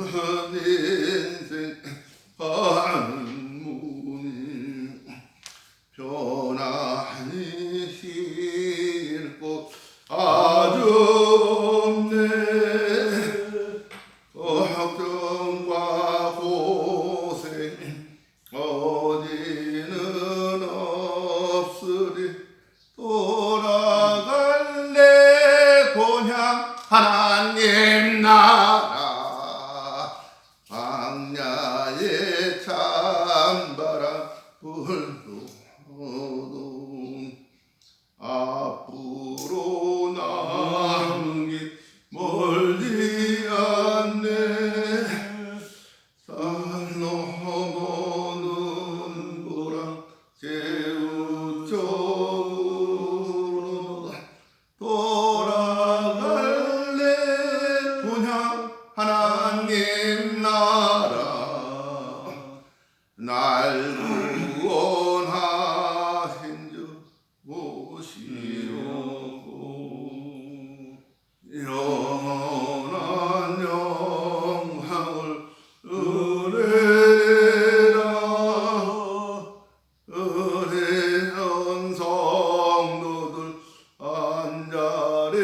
인생 가는 문이 편안히 쉴 곳 아주 없네. 걱정과 고생 어디는 없으리 돌아갈래 본향 하나님 나라. 광야의 찬바람 불도 앞으로 남은 길 멀지 않네. 산 넘어는 고랑 제우 쪽으로 돌아갈래 본향 하나님 나라. 날 구원하신 주 모시오고 영원한 영광을 은혜라. 은혜한 성도들 한자리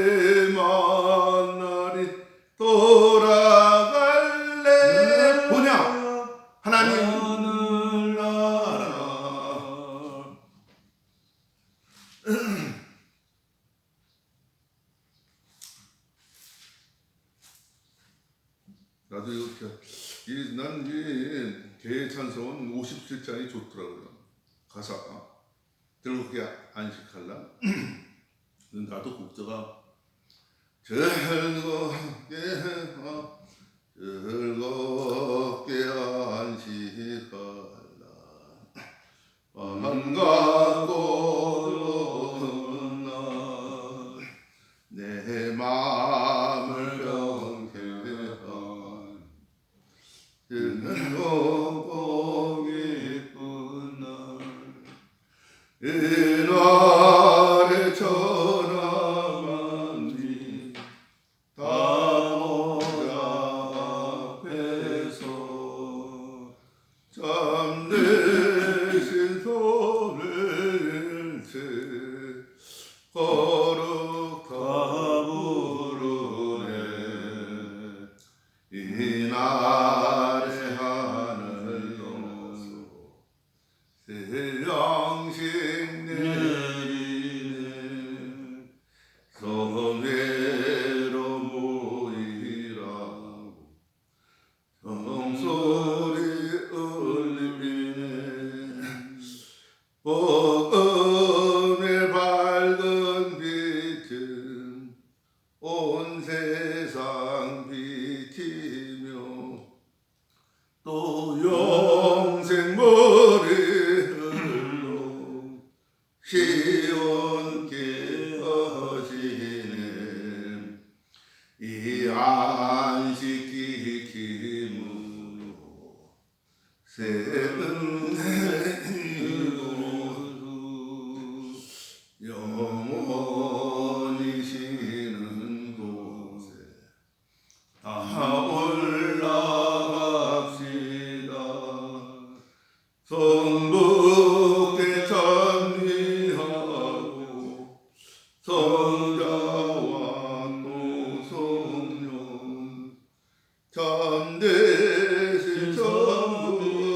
만나리 돌아갈래 본향 하나님 나라. 나도 이렇게 난이 대찬성은 57장이 좋더라고요. 가사가 즐겁게 안식할라. 나도 곡자가 즐겁게 안식할라. 반갑고 날 내 마음을 경계한 즐겁고 기쁜 날. 이날에 전함한 니 다모자 앞에서 잠드신 손을 채 거룩 다 부르네. 이날에 하늘 넘어서 새 양식 내리네. 성회로 모이라고 성소리 울리네. 복음의 밝은 빛은 온 세상 비치며 또 영생 머리 흘러 시온께 하시네. 이 안식 지킴으로 새 은혜로 영원히 쉬는 곳에 다 올라갑시다. 성부께 찬미하고 성자와 또 성령 참되신 천부모님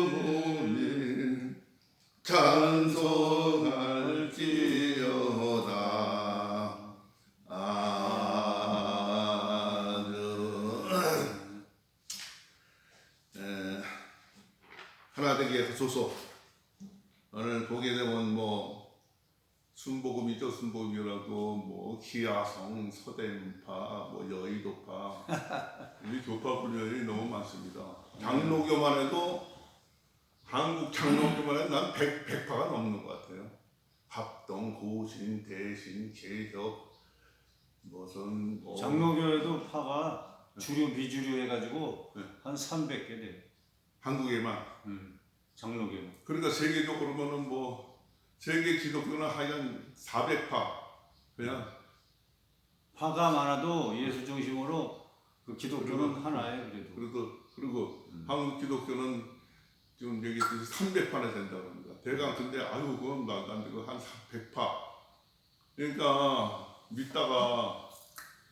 찬송할지어다. 하나 되게 하소서. 오늘 보게 되면 순복음이죠. 순복음이라고 기아성, 서대문파, 여의도파 이 교파 분열이 너무 많습니다. 장로교만 해도 한국 장로교만 해도 난 100파가 넘는 것 같아요. 합동, 고신, 대신, 개혁 무슨 장로교에도 파가 주류 비주류 해가지고 한 300개 돼요. 한국에만. 장로교. 그러니까 세계적으로는 세계 기독교는 하여간 400파 그냥 파가 많아도 예수 중심으로 그 기독교는 하나예요. 그래도. 한국 기독교는 지금 얘기했듯이 300판에 된다고 합니다. 대강 근데 아유 그건 난 그거 한 100파. 그러니까 믿다가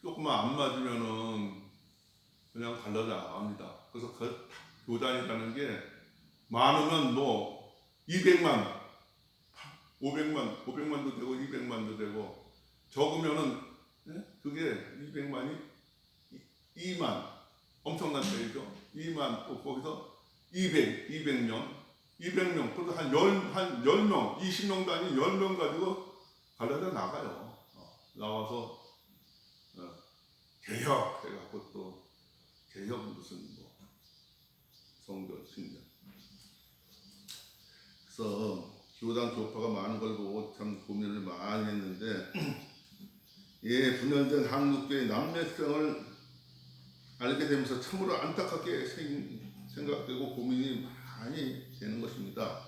조금만 안 맞으면은 그냥 갈라져 나갑니다. 그래서 그 교단이라는 게 많으면 뭐 200만, 500만도 되고 200만도 되고 적으면은 그게 200만이 2만 엄청난 차이죠. 2만 거기서 200명, 그래도 한 10명, 20명도 아닌 10명 가지고 갈라져 나가요. 나와서 개혁 해갖고 또 개혁 무슨 뭐 성교 신년. 그래서 교단 교파가 많은 걸 보고 참 고민을 많이 했는데 예, 분열된 한국교의 남매성을 알게 되면서 참으로 안타깝게 생각되고 고민이 많이 되는 것입니다.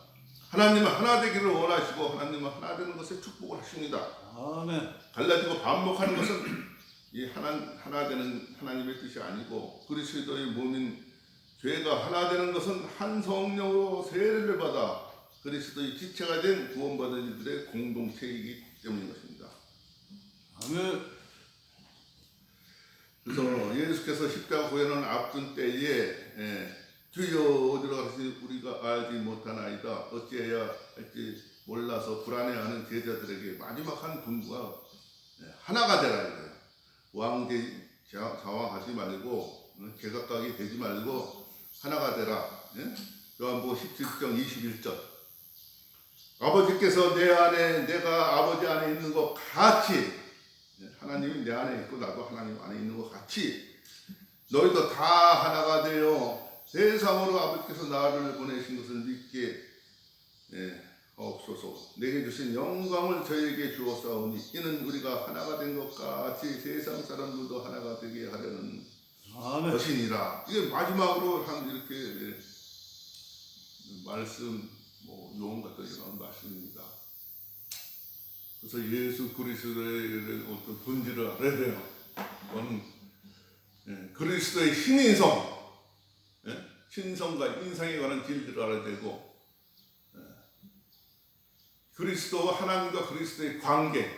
하나님은 하나 되기를 원하시고 하나님은 하나 되는 것에 축복을 하십니다. 아멘. 갈라지고 반복하는 것은 이 하나 되는 하나님의 뜻이 아니고 그리스도의 몸인 죄가 하나 되는 것은 한 성령으로 세례를 받아 그리스도의 지체가 된 구원받은 이들의 공동체이기 때문인 것입니다. 아멘. 그래서 예수께서 십자가 고연을 앞둔 때에 주여 어디로 가시니 우리가 알지 못하나이다. 어찌해야 할지 몰라서 불안해하는 제자들에게 마지막 한 분부가 하나가 되라 이거예요. 왕제 자왕하지 말고 제각각이 되지 말고 하나가 되라. 요한복음 17장 21절. 아버지께서 내 안에 내가 아버지 안에 있는 것 같이 하나님이 내 안에 있고 나도 하나님 안에 있는 것 같이 너희도 다 하나가 되어 세상으로 아버지께서 나를 보내신 것을 믿게 하옵소서. 내게 주신 영광을 저에게 주었사오니 이는 우리가 하나가 된 것 같이 세상 사람들도 하나가 되게 하려는 아멘. 것이니라. 이게 마지막으로 한 이렇게 말씀 뭐 요원 같은 이런 말씀입니다. 그래서 예수 그리스도의 어떤 본질을 알아야 돼요. 그건 그리스도의 신인성, 신성과 인성에 관한 진리를 알아야 되고 그리스도와 하나님과 그리스도의 관계를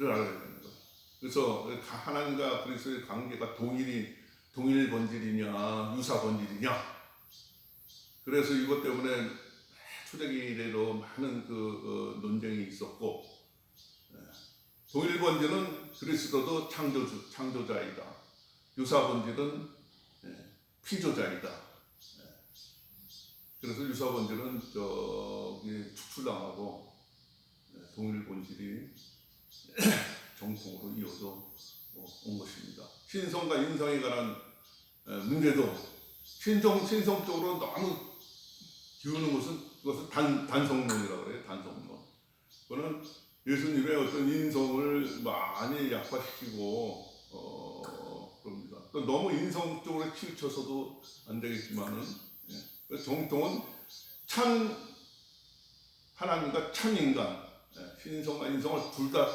알아야 되는 거예요. 그래서 하나님과 그리스도의 관계가 동일 본질이냐 유사 본질이냐. 그래서 이것 때문에 초대기 이래로 많은 논쟁이 있었고 동일 본질은 그리스도도 창조자이다. 유사 본질은 피조자이다. 그래서 유사 본질은 축출당하고 동일 본질이 정통으로 이어져 온 것입니다. 신성과 인성에 관한 문제도 신성적으로 너무 기우는 그것은 단성론이라고 그래요. 단성론. 그거는 예수님의 어떤 인성을 많이 약화시키고 그럽니다. 또 너무 인성적으로 치우쳐서도 안 되겠지만은 정통은 참 하나님과 참 인간, 신성과 인성을 둘 다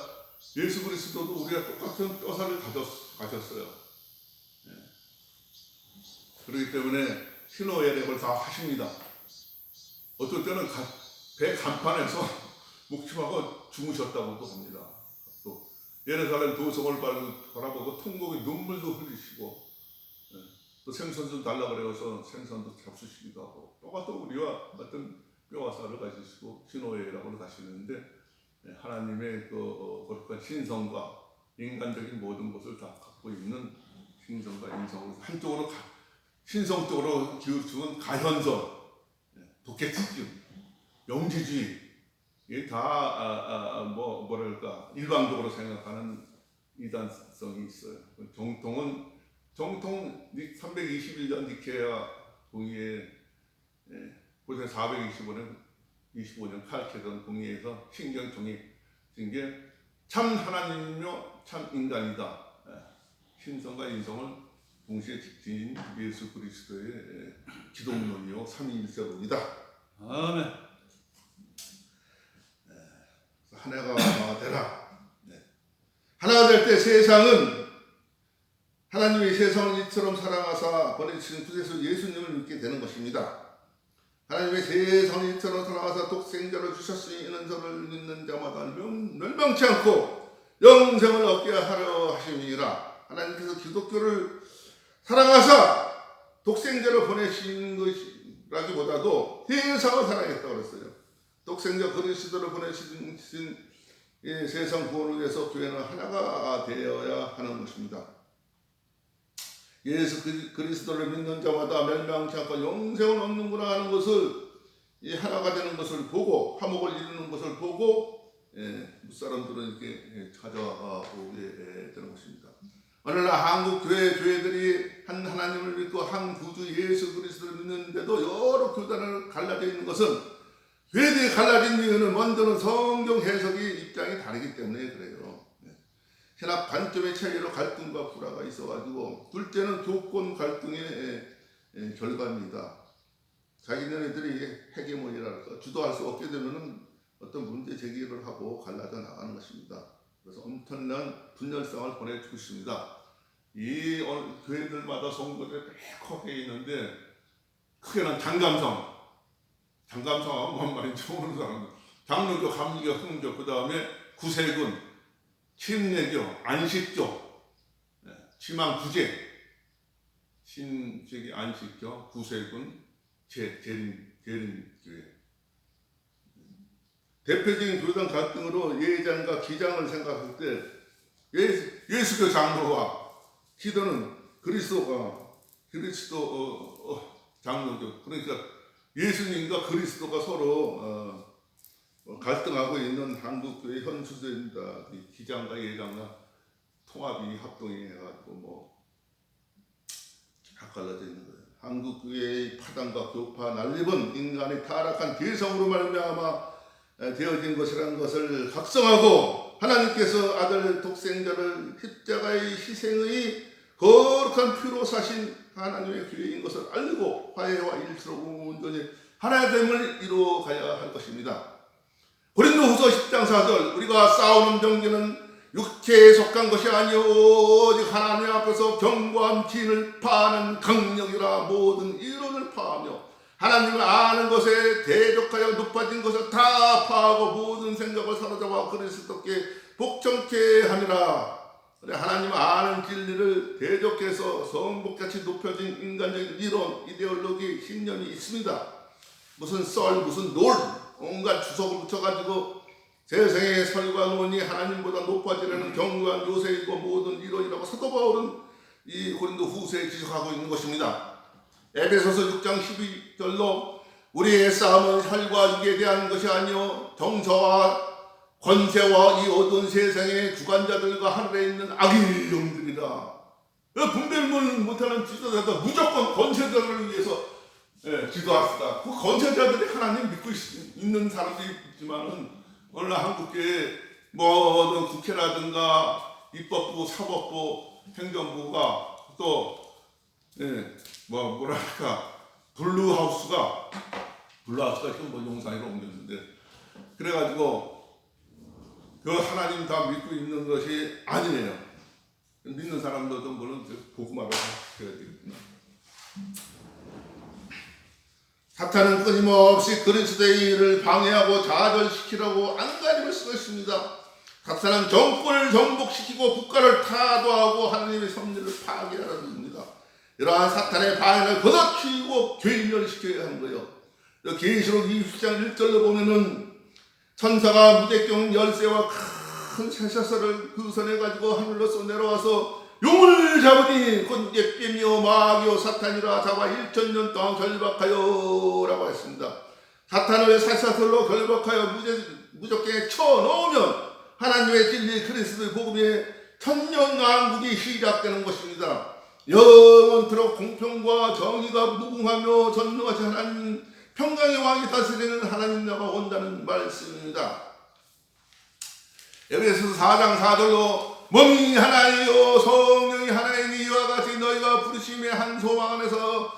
예수 그리스도도 우리가 똑같은 뼈살을 가졌어요. 그렇기 때문에 희노애락을 다 하십니다. 어떨 때는 배 간판에서 목숨하고 주무셨다고도 합니다. 또 예루살렘 도성을 바라보고 통곡의 눈물도 흘리시고 또 생선 좀 달라고 그래서 생선도 잡수시기도 하고 똑같은 우리와 같은 뼈와 살을 가지시고 희노애락으로 가시는데 하나님의 거룩한 신성과 인간적인 모든 것을 다 갖고 있는 신성과 인성을 한쪽으로 신성적으로 기울치는 가현설, 독재치즘, 영지주의 이게 다 뭐랄까 일방적으로 생각하는 이단성이 있어요. 정통 321년 니케아 공의회 고대 425년 칼케돈 공의회에서 신경 정의된 게 참 하나님이며 참 인간이다. 신성과 인성을 동시에 지닌 예수 그리스도의 기독론이요 삼위일체론이다. 아멘. 하나가 되라. 하나가 될 때 세상은 하나님의 세상을 이처럼 사랑하사 보내주신 구세주 예수님을 믿게 되는 것입니다. 하나님의 세상을 이처럼 사랑하사 독생자를 주셨으니 저를 믿는 자마다 멸망치 않고 영생을 얻게 하려 하심이니라. 하나님께서 기독교를 사랑하사 독생자를 보내신 것이라기보다도 세상을 사랑했다고 그랬어요. 독생자 그리스도를 보내신 세상 구원을 위해서 교회는 하나가 되어야 하는 것입니다. 예수 그리스도를 믿는 자마다 멸망치 않고 영생을 얻는구나 하는 것을, 이 하나가 되는 것을 보고, 화목을 이루는 것을 보고 무사람들은 이렇게 찾아오게 되는 것입니다. 오늘날 한국 교회들이 한 하나님을 믿고 한 구주 예수 그리스도를 믿는데도 여러 교단을 갈라져 있는 것은, 교회들이 갈라진 이유는 먼저는 성경 해석이 입장이 다르기 때문에 그래요. 신학 관점의 차이로 갈등과 불화가 있어가지고, 둘째는 교권 갈등의 결과입니다. 자기네들이 헤게모니랄까 주도할 수 없게 되면은 어떤 문제 제기를 하고 갈라져 나가는 것입니다. 그래서 엄청난 분열성을 보내주고 있습니다. 이 교회들마다 성도들이 빽하게 있는데, 크게는 장감성 뭔 말인지 모르는 사람들, 장로교, 감리교, 흥교, 그 다음에 구세군, 침례교, 안식교, 지망구제, 신제기 안식교, 구세군, 재림교회. 대표적인 교단 갈등으로 예장과 기장을 생각할 때, 예수교 장로와 기도는 그리스도 장로교, 그러니까 예수님과 그리스도가 서로 갈등하고 있는 한국교회 현 추세입니다. 기장과 예장과 통합이 합동이 해가지고 다 갈라져 있는 거예요. 한국교회의 파당과 교파 난립은 인간의 타락한 죄성으로 말미암아 되어진 것이라는 것을 각성하고, 하나님께서 아들 독생자를 십자가의 희생의 거룩한 피로 사신 하나님의 교회인 것을 알고 화해와 일치로 온전히 하나됨을 이루어가야 할 것입니다. 고린도후서 10장 4절, 우리가 싸우는 경기는 육체에 속한 것이 아니오 오직 하나님 앞에서 견고한 진을 파하는 강력이라. 모든 이론을 파하며 하나님을 아는 것에 대적하여 높아진 것을 다 파하고 모든 생각을 사로잡아 그리스도께 복종케 함이라. 하나님을 아는 진리를 대적해서 성복같이 높여진 인간적인 이론, 이데올로기, 신념이 있습니다. 무슨 썰, 무슨 놀, 온갖 주석을 붙여가지고 세상의 설과 논이 하나님보다 높아지려는 견고한 요새이고 모든 이론이라고 사도 바울은 이 고린도 후서에 지적하고 있는 것입니다. 에베소서 6장 12절로 우리의 싸움은 혈과 육에 대한 것이 아니요 정서와 권세와 이 어두운 세상의 주관자들과 하늘에 있는 악의 영들이라. 분별을 못하는 지도자들 무조건 권세자들을 위해서 기도합시다. 그 권세자들이 하나님 믿고 있는 사람들이 있지만은 오늘날 한국교회 모든 국회라든가 입법부, 사법부, 행정부가 또 뭐랄까 블루하우스가 지금 용산으로 옮겼는데, 그래가지고 그 하나님 다 믿고 있는 것이 아니에요. 믿는 사람들도 물론 복음화를 해야 되겠구나. 사탄은 끊임없이 그리스도의 일을 방해하고 좌절시키려고 안간힘을 쓰고 있습니다. 사탄은 정권을 정복시키고 국가를 타도하고 하나님의 섭리를 파괴하려는 겁니다. 이러한 사탄의 방해를 걷어치우고 괴멸시켜야 하는 거예요. 계시록 20장 1절로 보면은 천사가 무대경 열쇠와 큰 쇠사슬을 구선해가지고 하늘로서 내려와서 용을 잡으니 곧 예뱀이요 마귀요 사탄이라 잡아 1000년 동안 결박하여 라고 했습니다. 사탄을 쇠사슬로 결박하여 무적경에 쳐넣으면 하나님의 진리 그리스도의 복음의 천년왕국이 시작되는 것입니다. 영원토록 공평과 정의가 무궁하며 전능하신 하나님 평강의 왕이 다스리는 하나님 나라가 온다는 말씀입니다. 에베소서 4장 4절로 몸이 하나이요 성령이 하나이니 이와 같이 너희가 부르심의 한 소망 안에서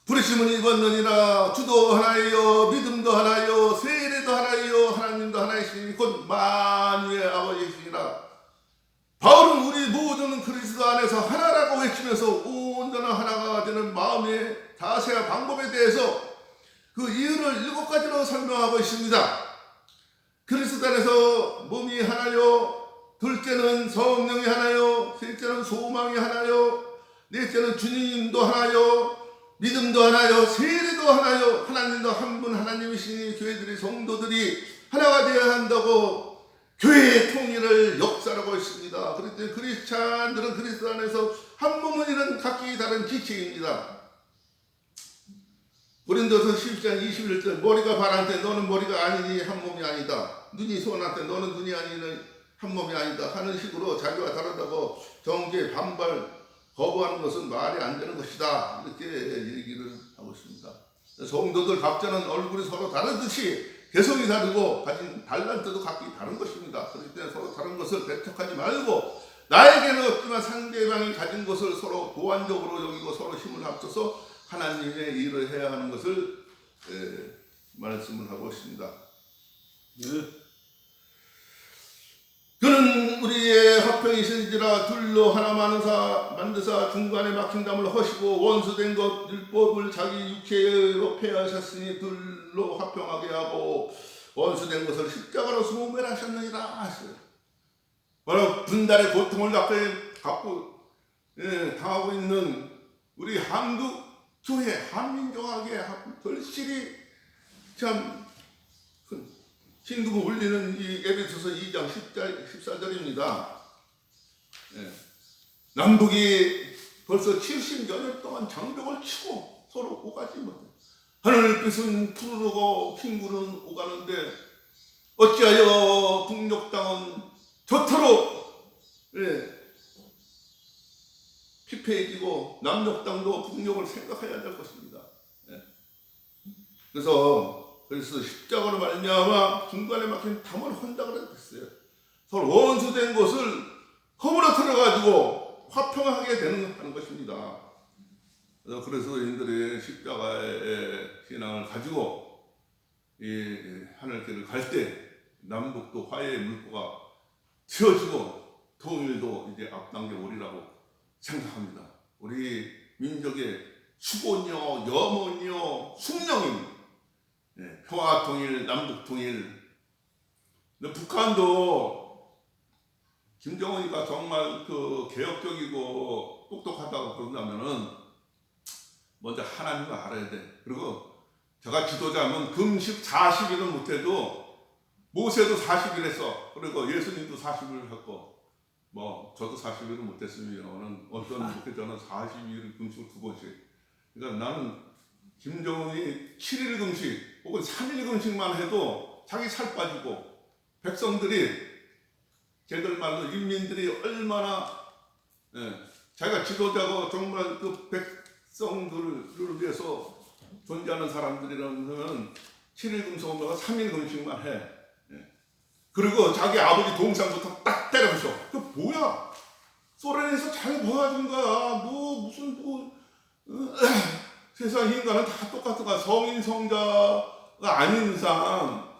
부르심을 입었느니라. 주도 하나이요 믿음도 하나이요 세례도 하나이요 하나님도 하나이시니 곧 만유의 아버지시니라. 바울은 우리 모든 모두는 그리스도 안에서 하나라고 외치면서 온전한 하나가 되는 마음의 자세와 방법에 대해서 그 이유를 7가지로 설명하고 있습니다. 그리스도 안에서 몸이 하나요, 둘째는 성령이 하나요, 셋째는 소망이 하나요, 넷째는 주님도 하나요, 믿음도 하나요, 세례도 하나요, 하나님도 한 분 하나님이시니 교회들이 성도들이 하나가 되어야 한다고 교회의 통일을 역사라고 했습니다. 그런데 크리스찬들은 그리스도 안에서 한 몸은 이런 각기 다른 지체입니다. 고린도서 10장 21절 머리가 발한테 너는 머리가 아니니 한 몸이 아니다. 눈이 손한테 너는 눈이 아니니 한 몸이 아니다 하는 식으로 자기와 다르다고 정죄 반발 거부하는 것은 말이 안 되는 것이다. 이렇게 얘기를 하고 있습니다. 성도들 각자는 얼굴이 서로 다르듯이 개성이 다르고 가진 달란트도 각기 다른 것입니다. 그렇기 때문에 서로 다른 것을 배척하지 말고 나에게는 없지만 상대방이 가진 것을 서로 보완적으로 여기고 서로 힘을 합쳐서 하나님의 일을 해야 하는 것을 말씀을 하고 있습니다. 그는 우리의 화평이신지라 둘로 하나 만드사 중간에 막힌 담을 허시고 원수된 것 율법을 자기 육체로 폐하셨으니 둘로 화평하게 하고 원수된 것을 십자가로 소멸하셨느니라 하셨어요. 바로 분달의 고통을 당하고 있는 우리 한국 교회 한민족에게 절실히 참 심금을 울리는 이 에베소서 2장 14절입니다. 남북이 벌써 70여 년 동안 장벽을 치고 서로 오가지 못해. 하늘빛은 푸르르고 핑구는 오가는데 어찌하여 북녘 땅은 저토록 피폐해지고 남녘 땅도 북녘을 생각해야 될 것입니다. 그래서 십자가로 말미암아 중간에 막힌 담을 헌다 그랬어요. 서로 원수된 것을 허물어뜨려 가지고 화평하게 하는 것입니다. 그래서 그리스도인들의 십자가의 신앙을 가지고 이 하늘길을 갈 때 남북도 화해의 물꼬가 튀어지고 통일도 이제 앞당겨 오리라고 생각합니다. 우리 민족의 수고요, 염원이요, 숙명입니다. 평화 통일, 남북 통일. 근데 북한도 김정은이가 정말 그 개혁적이고 똑똑하다고 그런다면은 먼저 하나님을 알아야 돼. 그리고 제가 지도자면 금식 40일은 못해도 모세도 40일 했어. 그리고 예수님도 40일 했고 뭐 저도 40일은 못했으면은 어떤 목회자는 40일 금식을 2번씩. 그러니까 나는 김정은이 7일 금식 혹은 3일 금식만 해도 자기 살 빠지고 백성들이 걔들 말로 인민들이 얼마나 자기가 지도자고 정말 그 백성들을 위해서 존재하는 사람들이라면 7일 금식하다가 3일 금식만 해. 그리고 자기 아버지 동상부터 딱 때려부셔. 그 뭐야? 소련에서 잘 모아준 거야. 뭐 무슨 세상 인간은 다 똑같아. 성인 성자가 아닌 이상,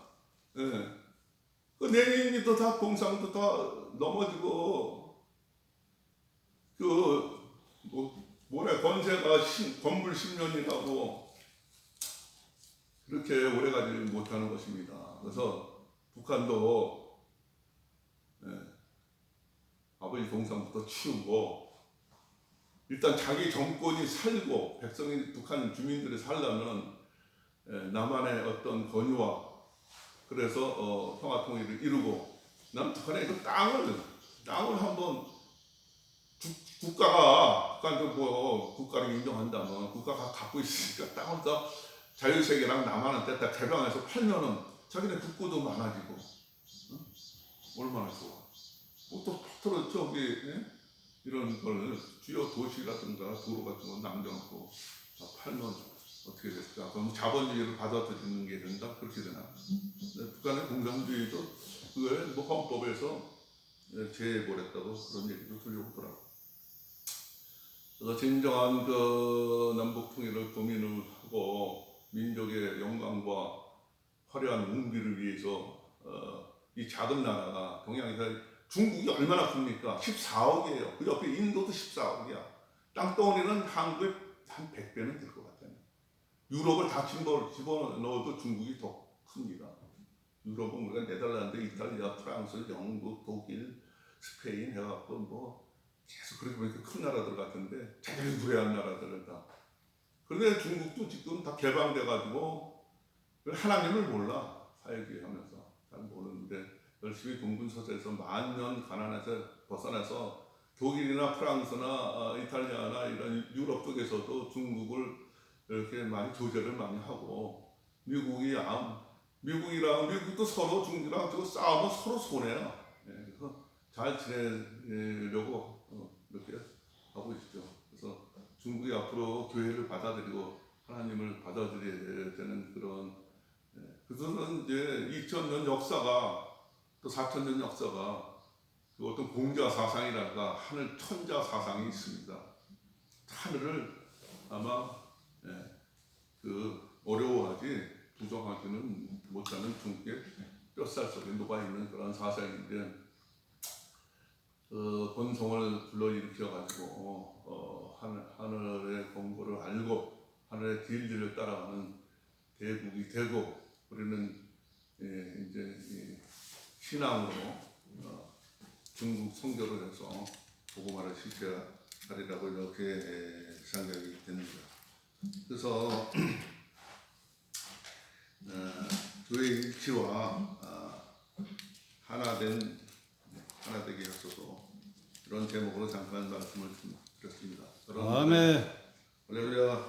그 내인이도 다 동상도 다 넘어지고, 권세가 건불 10년이라고 그렇게 오래가지 못하는 것입니다. 그래서 북한도 아버지 동상부터 치우고 일단 자기 정권이 살고 백성이 북한 주민들이 살려면 남한의 어떤 권유와 그래서 평화 통일을 이루고 난 북한의 그 땅을 한번 국가가 국가를 인정한다면 국가가 갖고 있으니까 땅을 더 자유세계랑 남한한테 다 개방해서 팔면은 자기네 국고도 많아지고 얼마나 좋아. 또 저기 이런 걸 주요 도시라든가 도로 같은 거 남겨놓고 팔면 어떻게 됐을까? 그럼 자본주의를 받아들이는 게 된다? 그렇게 되나? 북한의 공산주의도 그걸 뭐 헌법에서 제해버렸다고 그런 얘기도 들려오더라고. 그래서 진정한 그 남북 통일을 고민을 하고 민족의 영광과 화려한 운비를 위해서 이 작은 나라가 동양에서 중국이 얼마나 큽니까? 14억이에요. 그 옆에 인도도 14억이야. 땅덩어리는 한국의 한 100배는 될 것 같아요. 유럽을 다 집어넣어도 중국이 더 큽니다. 유럽은 우리가 네덜란드, 이탈리아, 프랑스, 영국, 독일, 스페인 해갖고 뭐 계속 그렇게 보니까 큰 나라들 같은데 제일 부유한 나라들은 다. 그런데 중국도 지금 다 개방돼가지고 하나님을 몰라. 살기 하면서 잘 모르는데 열심히 동분서주에서 만년 가난에서 벗어나서 독일이나 프랑스나 이탈리아나 이런 유럽 쪽에서도 중국을 이렇게 많이 조절을 많이 하고 미국도 서로 중국이랑 또 싸우면 서로 손해야. 그래서 잘 지내려고 이렇게 하고 있죠. 그래서 중국이 앞으로 교회를 받아들이고 하나님을 받아들여야 되는 그런 그래서는 이제 2000년 역사가 또 4000년 역사가 그 어떤 공자 사상이랄까 하늘 천자 사상이 있습니다. 하늘을 아마 그 어려워하지 부정하지는 못하는 중국의 뼛살 속에 녹아있는 그런 사상인데 본성을 불러일으켜 가지고 하늘의 공고를 알고 하늘의 진리를 따라가는 대국이 되고 우리는 이제 신앙으로 중국 선교를 해서 복음화를 실천하리라고 이렇게 생각이 됩니다. 그래서 교회 일치와 하나 되게 하소서 이런 제목으로 잠깐 말씀을 드렸습니다. 아멘. 할렐루야.